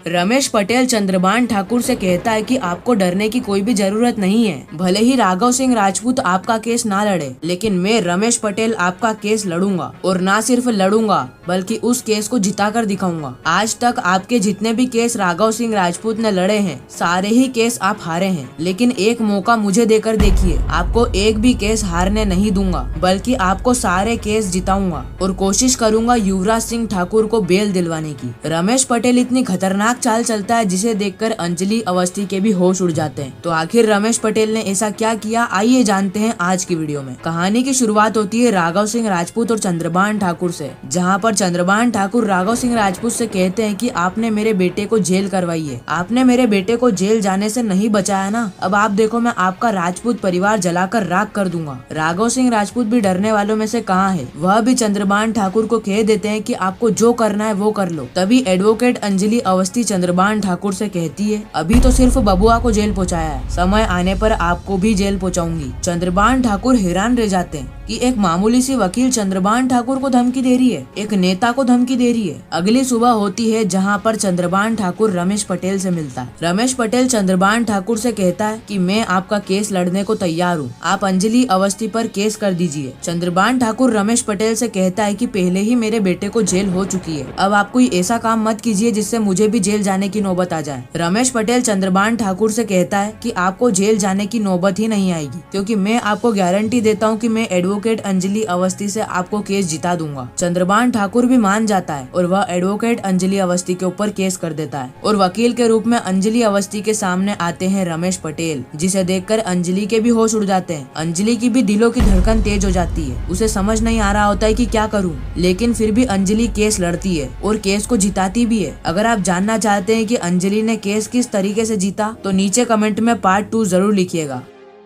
रमेश पटेल चंद्रभान ठाकुर से कहता है कि आपको डरने की कोई भी जरूरत नहीं है। भले ही राघव सिंह राजपूत आपका केस ना लड़े, लेकिन मैं रमेश पटेल आपका केस लड़ूंगा, और ना सिर्फ लड़ूंगा बल्कि उस केस को जिता कर दिखाऊंगा। आज तक आपके जितने भी केस राघव सिंह राजपूत ने लड़े हैं, सारे ही केस आप हारे हैं। लेकिन एक मौका मुझे देकर देखिए, आपको एक भी केस हारने नहीं दूंगा, बल्कि आपको सारे केस जिताऊंगा और कोशिश करूंगा युवराज सिंह ठाकुर को बेल दिलवाने की। रमेश पटेल इतनी खतरनाक चाल चलता है जिसे देखकर अंजलि अवस्थी के भी होश उड़ जाते हैं। तो आखिर रमेश पटेल ने ऐसा क्या किया, आइए जानते हैं आज की वीडियो में। कहानी की शुरुआत होती है राघव सिंह राजपूत और चंद्रभान ठाकुर से, जहां पर चंद्रभान ठाकुर राघव सिंह राजपूत से कहते हैं कि आपने मेरे बेटे को जेल करवाई है, आपने मेरे बेटे को जेल जाने से नहीं बचाया ना, अब आप देखो मैं आपका राजपूत परिवार जलाकर राख कर दूंगा। राघव सिंह राजपूत भी डरने वालों में से कहाँ है, वह भी चंद्रभान ठाकुर को कह देते हैं कि आपको जो करना है वो कर लो। तभी एडवोकेट अंजलि अवस्थी चंद्रभान ठाकुर से कहती है, अभी तो सिर्फ बबुआ को जेल पहुंचाया है, समय आने पर आपको भी जेल पहुंचाऊंगी। चंद्रभान ठाकुर हैरान रह जाते हैं कि एक मामूली सी वकील चंद्रभान ठाकुर को धमकी दे रही है, एक नेता को धमकी दे रही है। अगली सुबह होती है जहां पर चंद्रभान ठाकुर रमेश पटेल से मिलता है। रमेश पटेल चंद्रभान ठाकुर से कहता है कि मैं आपका केस लड़ने को तैयार हूँ, आप अंजलि अवस्थी पर केस कर दीजिए। चंद्रभान ठाकुर रमेश पटेल से कहता है कि पहले ही मेरे बेटे को जेल हो चुकी है, अब आप कोई ऐसा काम मत कीजिए जिससे मुझे भी जेल जाने की नौबत आ जाए। रमेश पटेल चंद्रभान ठाकुर से कहता है कि आपको जेल जाने की नौबत ही नहीं आएगी, क्योंकि मैं आपको गारंटी देता हूँ कि मैं एडवोकेट अंजलि अवस्थी से आपको केस जिता दूंगा। चंद्रभान ठाकुर भी मान जाता है और वह एडवोकेट अंजलि अवस्थी के ऊपर केस कर देता है। और वकील के रूप में अंजलि अवस्थी के सामने आते हैं रमेश पटेल, जिसे देखकर अंजलि के भी होश उड़ जाते हैं। अंजलि की भी दिलों की धड़कन तेज हो जाती है, उसे समझ नहीं आ रहा होता है कि क्या करूं, लेकिन फिर भी अंजलि केस लड़ती है और केस को जिताती भी है। अगर आप जानना चाहते हैं कि अंजलि ने केस किस तरीके से जीता, तो नीचे कमेंट में पार्ट 2 जरूर लिखिएगा।